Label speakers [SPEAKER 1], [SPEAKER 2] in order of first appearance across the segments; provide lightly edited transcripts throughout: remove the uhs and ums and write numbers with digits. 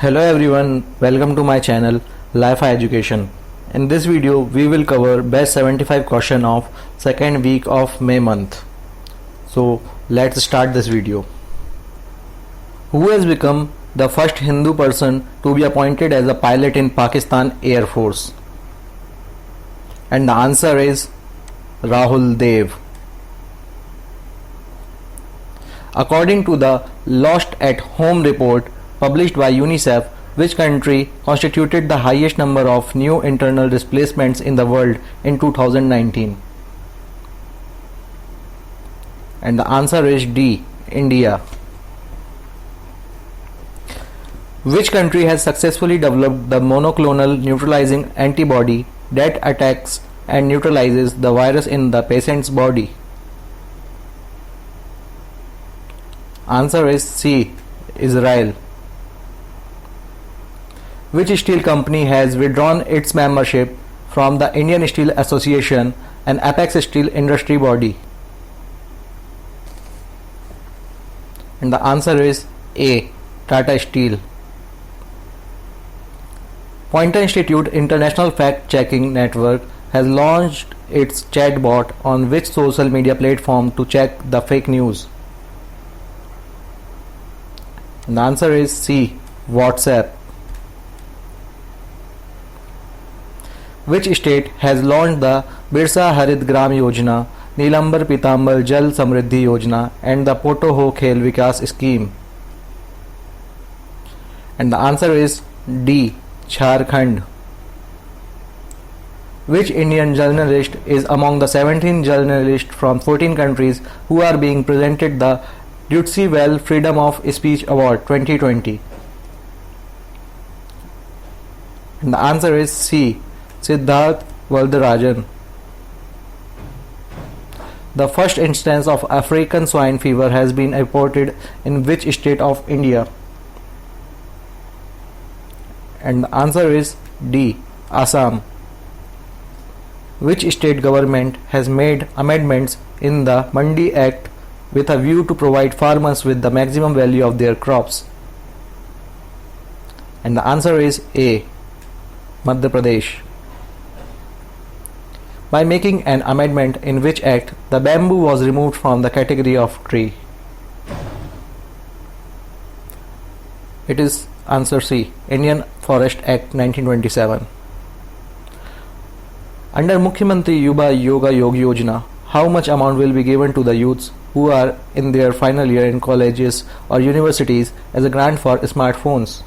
[SPEAKER 1] Hello everyone, welcome to my channel Li-Fi Education. In this video we will cover best 75 question of second week of May month. So let's start this video. Who has become the first Hindu person to be appointed as a pilot in Pakistan Air Force? And the answer is Rahul Dev. According to the Lost at Home report published by UNICEF, which country constituted the highest number of new internal displacements in the world in 2019? And the answer is D, India. Which country has successfully developed the monoclonal neutralizing antibody that attacks and neutralizes the virus in the patient's body? Answer is C, Israel. Which steel company has withdrawn its membership from the Indian Steel Association, an apex steel industry body? And the answer is A, Tata Steel. Pointer Institute International Fact Checking Network has launched its chatbot on which social media platform to check the fake news? And the answer is C, WhatsApp. Which state has launched the Birsa Harit Gram Yojana, Nilambar Pitambar Jal Samriddhi Yojana and the Poto Ho Khel Vikas scheme? And the answer is D, Jharkhand. Which Indian journalist is among the 17 journalists from 14 countries who are being presented the Dutsi Well Freedom of Speech Award 2020? And the answer is C, Siddharth Vardarajan. The first instance of African swine fever has been reported in which state of India? And the answer is D, Assam. Which state government has made amendments in the Mandi Act with a view to provide farmers with the maximum value of their crops? And the answer is A, Madhya Pradesh. By making an amendment in which act the bamboo was removed from the category of tree? It is answer C, Indian Forest Act 1927. Under Mukhyamantri Yuva Yoga Yog Yojana, how much amount will be given to the youths who are in their final year in colleges or universities as a grant for smartphones?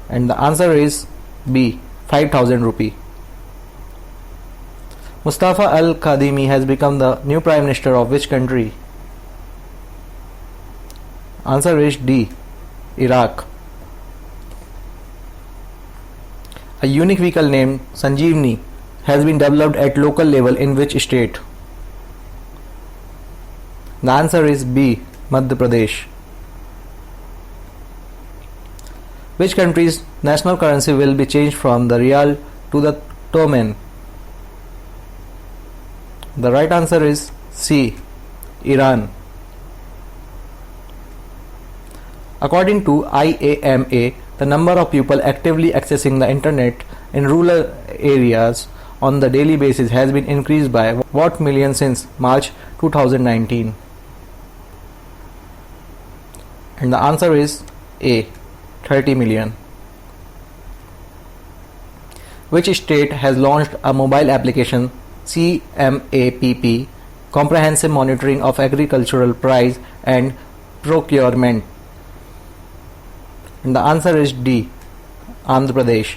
[SPEAKER 1] And the answer is B, 5,000 rupee. Mustafa Al-Kadhimi has become the new Prime Minister of which country? Answer is D, Iraq. A unique vehicle named Sanjeevani has been developed at local level in which state? The answer is B, Madhya Pradesh. Which country's national currency will be changed from the rial to the toman? The right answer is C, Iran. According to IAMA, the number of people actively accessing the internet in rural areas on the daily basis has been increased by what million since March 2019? And the answer is A, 30 million. Which state has launched a mobile application CMAPP, Comprehensive Monitoring of Agricultural Price and Procurement? And the answer is D, Andhra Pradesh.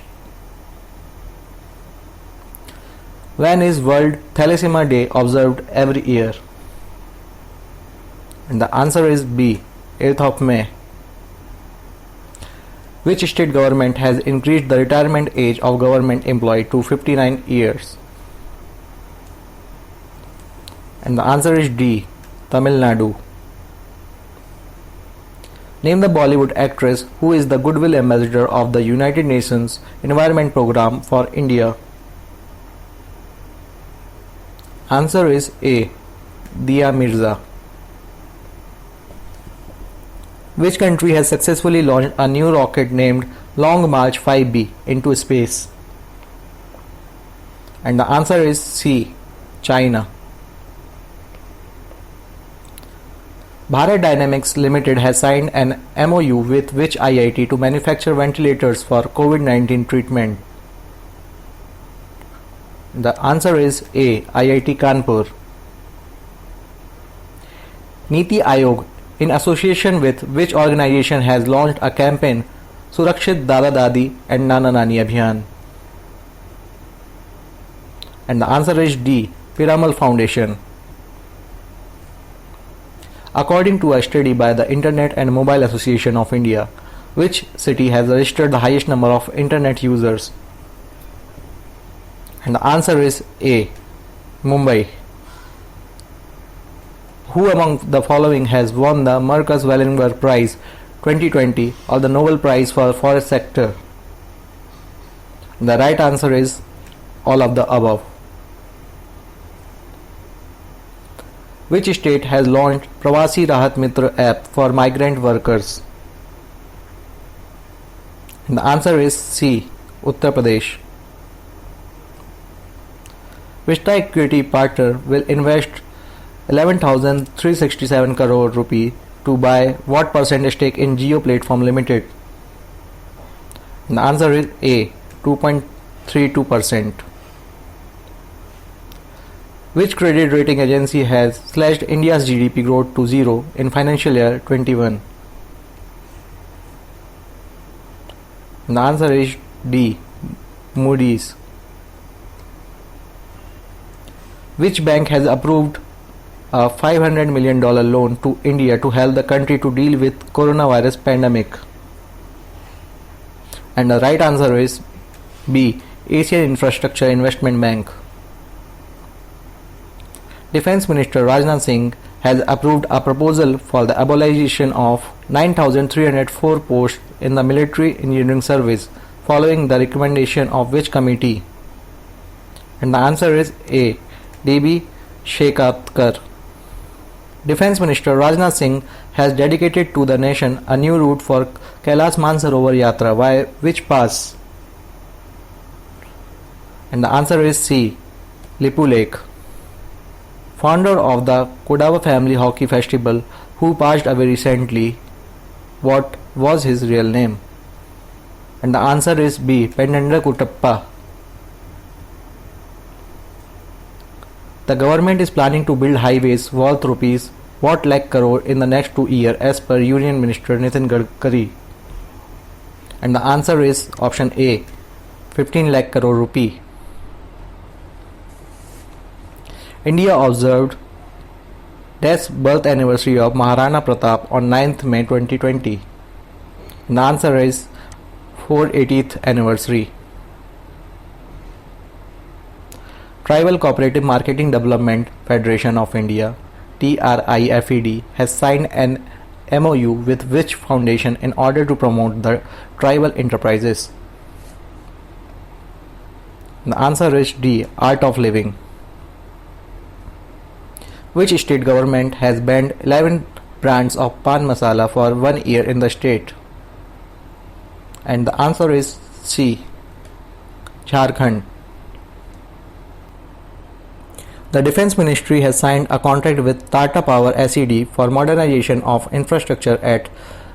[SPEAKER 1] When is World Thalassemia Day observed every year? And the answer is B, 8th of May. Which state government has increased the retirement age of government employee to 59 years? And the answer is D, Tamil Nadu. Name the Bollywood actress who is the Goodwill Ambassador of the United Nations Environment Programme for India. Answer is A, Dia Mirza. Which country has successfully launched a new rocket named Long March 5B into space? And the answer is C. China. Bharat Dynamics Limited has signed an MOU with which IIT to manufacture ventilators for COVID-19 treatment? The answer is A. IIT Kanpur. Niti Aayog, in association with which organization, has launched a campaign Surakshit Dada Dadi and Nana Nani Abhiyan? And the answer is D. Piramal Foundation. According to a study by the Internet and Mobile Association of India, which city has registered the highest number of internet users? And the answer is A. Mumbai. Who among the following has won the Marcus Wallenberg Prize 2020 or the Nobel Prize for Forest Sector? The right answer is all of the above. Which state has launched Pravasi Rahat Mitra app for migrant workers? And the answer is C. Uttar Pradesh. Vista Equity Partner will invest 11,367 crore rupee to buy what percent stake in Jio Platform Limited? And the answer is A. 2.32%. Which credit rating agency has slashed India's GDP growth to zero in financial year 21? And the answer is D. Moody's. Which bank has approved a $500 million loan to India to help the country to deal with coronavirus pandemic? And the right answer is B. Asian Infrastructure Investment Bank. Defense Minister Rajnath Singh has approved a proposal for the abolition of 9,304 posts in the military engineering service following the recommendation of which committee? And the answer is A. D.B. Shekatkar. Defense Minister Rajnath Singh has dedicated to the nation a new route for Kailash Mansarovar Yatra via which pass? And the answer is C. Lipu Lake. Founder of the Kodava Family Hockey Festival, who passed away recently, what was his real name? And the answer is B. Pennanda Kuttappa. The government is planning to build highways worth rupees what lakh crore in the next 2 years as per Union Minister Nitin Gadkari? And the answer is option A. 15 lakh crore rupee. India observed death birth anniversary of Maharana Pratap on 9th May 2020. And the answer is 480th anniversary. Tribal Cooperative Marketing Development Federation of India (TRIFED) has signed an MOU with which foundation in order to promote the tribal enterprises? The answer is D. Art of Living. Which state government has banned 11 brands of pan masala for 1 year in the state? And the answer is C. Jharkhand. The Defence Ministry has signed a contract with Tata Power SED for modernization of infrastructure at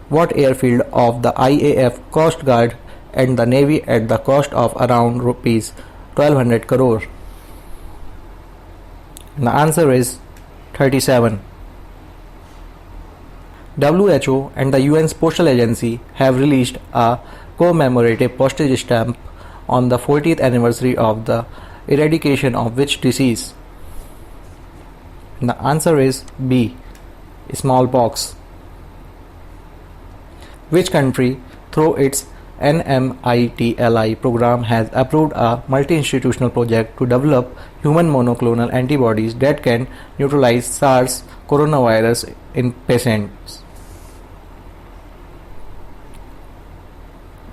[SPEAKER 1] what airfield of the IAF, Coast Guard and the Navy at the cost of around rupees 1200 crore? And the answer is 37. WHO and the UN's Postal Agency have released a commemorative postage stamp on the 40th anniversary of the eradication of which disease? And the answer is B. Smallpox. Which country, through its NMITLI program, has approved a multi-institutional project to develop human monoclonal antibodies that can neutralize SARS coronavirus in patients?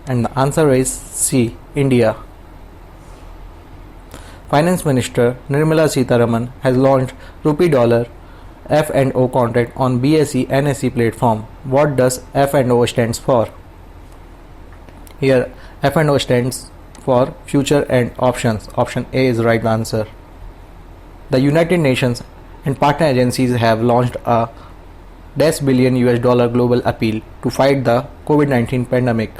[SPEAKER 1] And the answer is C. India. Finance Minister Nirmala Sitharaman has launched rupee dollar F&O contract on BSE NSE platform. What does F&O stands for? Here F&O stands for future and options. Option A is the right answer. The United Nations and partner agencies have launched a $10 billion global appeal to fight the COVID-19 pandemic.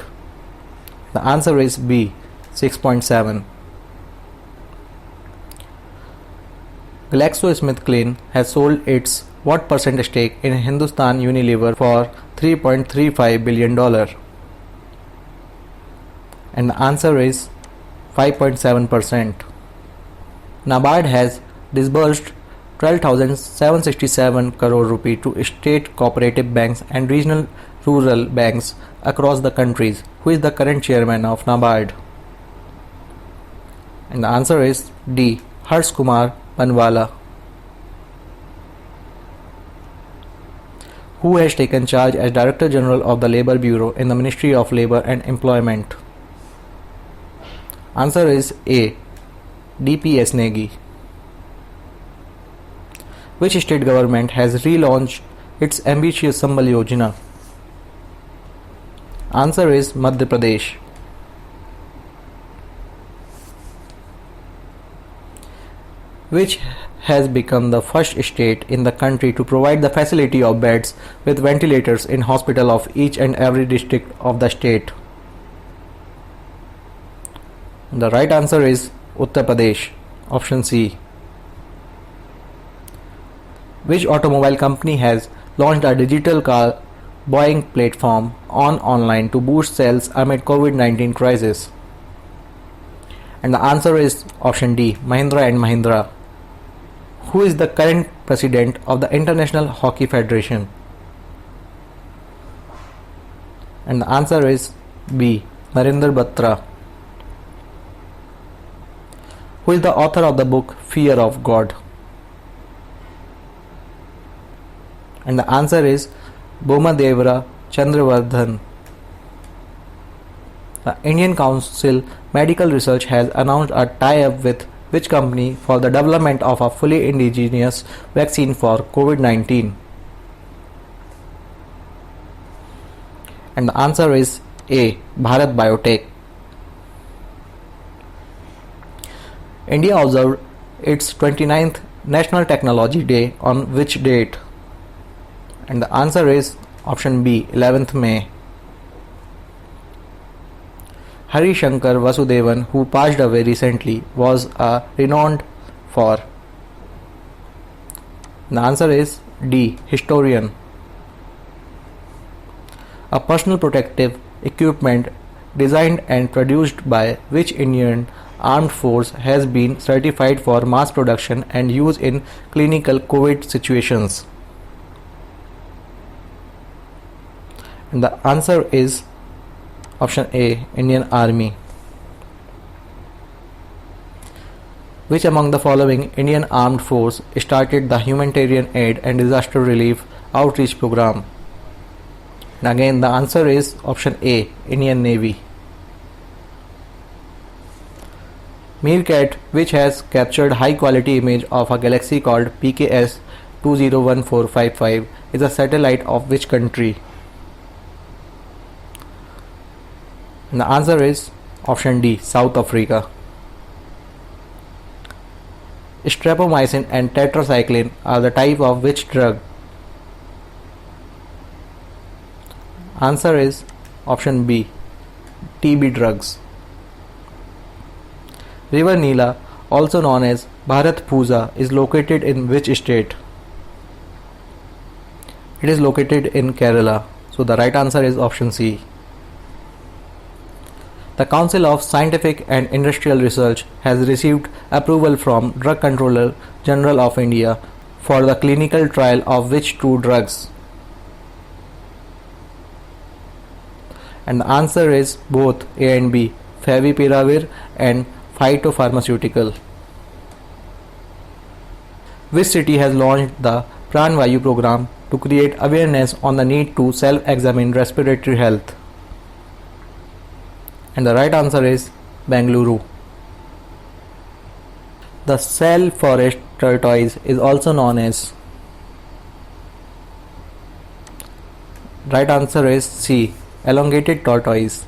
[SPEAKER 1] The answer is B, 6.7. GlaxoSmithKline has sold its what percent stake in Hindustan Unilever for $3.35 billion? And the answer is 5.7%. NABARD has disbursed 12,767 crore rupee to state cooperative banks and regional rural banks across the countries. Who is the current chairman of NABARD? And the answer is D, Harsh Kumar Panwala. Who has taken charge as Director General of the Labour Bureau in the Ministry of Labour and Employment? Answer is A, DPS Negi. Which state government has relaunched its ambitious Sambal Yojana? Answer is Madhya Pradesh. Which has become the first state in the country to provide the facility of beds with ventilators in hospital of each and every district of the state? The right answer is Uttar Pradesh. Option C. Which automobile company has launched a digital car buying platform online to boost sales amid COVID-19 crisis? And the answer is option D, Mahindra and Mahindra. Who is the current president of the International Hockey Federation? And the answer is B, Narinder Batra. Who is the author of the book Fear of God? And the answer is Bommadevara Chandravardhan. The Indian Council Medical Research has announced a tie-up with which company for the development of a fully indigenous vaccine for COVID-19? And the answer is A, Bharat Biotech. India observed its 29th National Technology Day on which date? And the answer is option B, 11th May. Hari Shankar Vasudevan, who passed away recently, was renowned for? The answer is D, historian. A personal protective equipment designed and produced by which Indian armed force has been certified for mass production and use in clinical COVID situations? And the answer is option A, Indian Army. Which among the following Indian armed force started the humanitarian aid and disaster relief outreach program? And again the answer is option A, Indian Navy. Meerkat, which has captured high quality image of a galaxy called PKS 201455, is a satellite of which country? And the answer is option D, South Africa. Streptomycin and tetracycline are the type of which drug? Answer is option B, TB drugs. River Nila, also known as Bharatpuzha, is located in which state? It is located in Kerala. So the right answer is option C. The Council of Scientific and Industrial Research has received approval from Drug Controller General of India for the clinical trial of which two drugs? And the answer is both A and B, Favipiravir and Phytopharmaceutical. Which city has launched the Pranvayu program to create awareness on the need to self-examine respiratory health? And the right answer is Bengaluru. The Sal forest tortoise is also known as? Right answer is C. Elongated tortoise.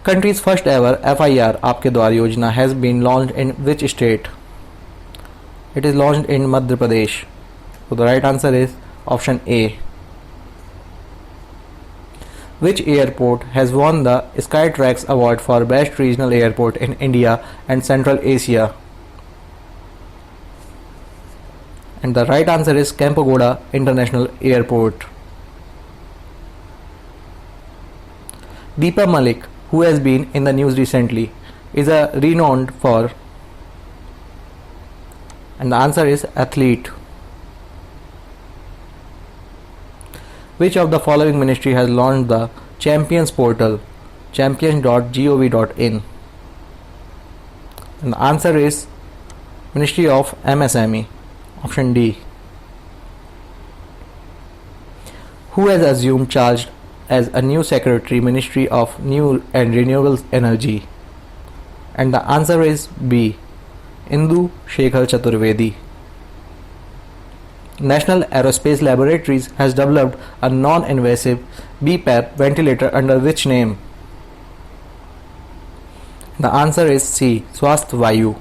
[SPEAKER 1] Country's first ever FIR Aapke Dwar Yojana has been launched in which state? It is launched in Madhya Pradesh. So the right answer is option A. Which airport has won the Skytrax Award for Best Regional Airport in India and Central Asia? And the right answer is Kempegowda International Airport. Deepa Malik, who has been in the news recently, is a renowned for, and the answer is athlete. Which of the following ministry has launched the Champions portal, champions.gov.in? And the answer is Ministry of MSME, option D. Who has assumed charge as a new secretary, Ministry of New and Renewable Energy? And the answer is B. Indu Shekhar Chaturvedi. National Aerospace Laboratories has developed a non-invasive BPAP ventilator under which name? The answer is C. Swasth Vayu.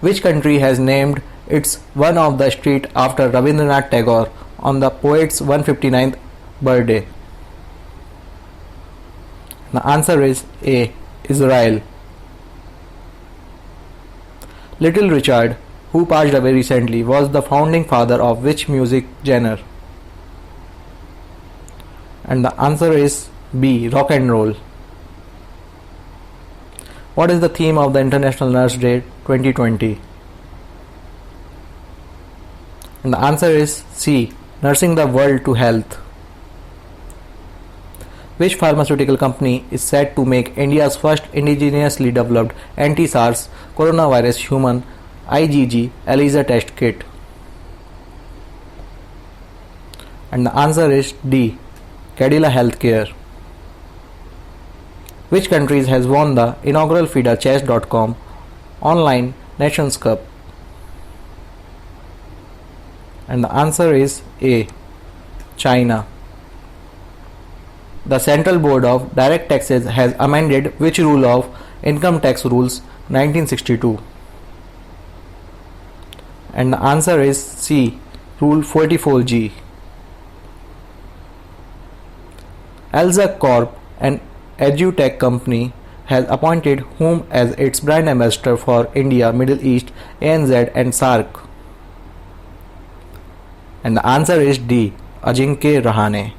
[SPEAKER 1] Which country has named its one of the street after Rabindranath Tagore on the poet's 159th birthday? The answer is A. Israel. Little Richard, who passed away recently, was the founding father of which music genre? And the answer is B. Rock and roll. What is the theme of the International Nurse Day 2020? And the answer is C. Nursing the world to health. Which pharmaceutical company is said to make India's first indigenously developed anti-SARS coronavirus human IgG ELISA test kit? And the answer is D. Cadila Healthcare. Which countries has won the inaugural FIDA-Chess.com online Nations Cup? And the answer is A. China. The Central Board of Direct Taxes has amended which rule of Income Tax Rules 1962? And the answer is C. Rule 44G. Elza Corp, an edutech company, has appointed whom as its brand ambassador for India, Middle East, ANZ and SAARC? And the answer is D. Ajinkya Rahane.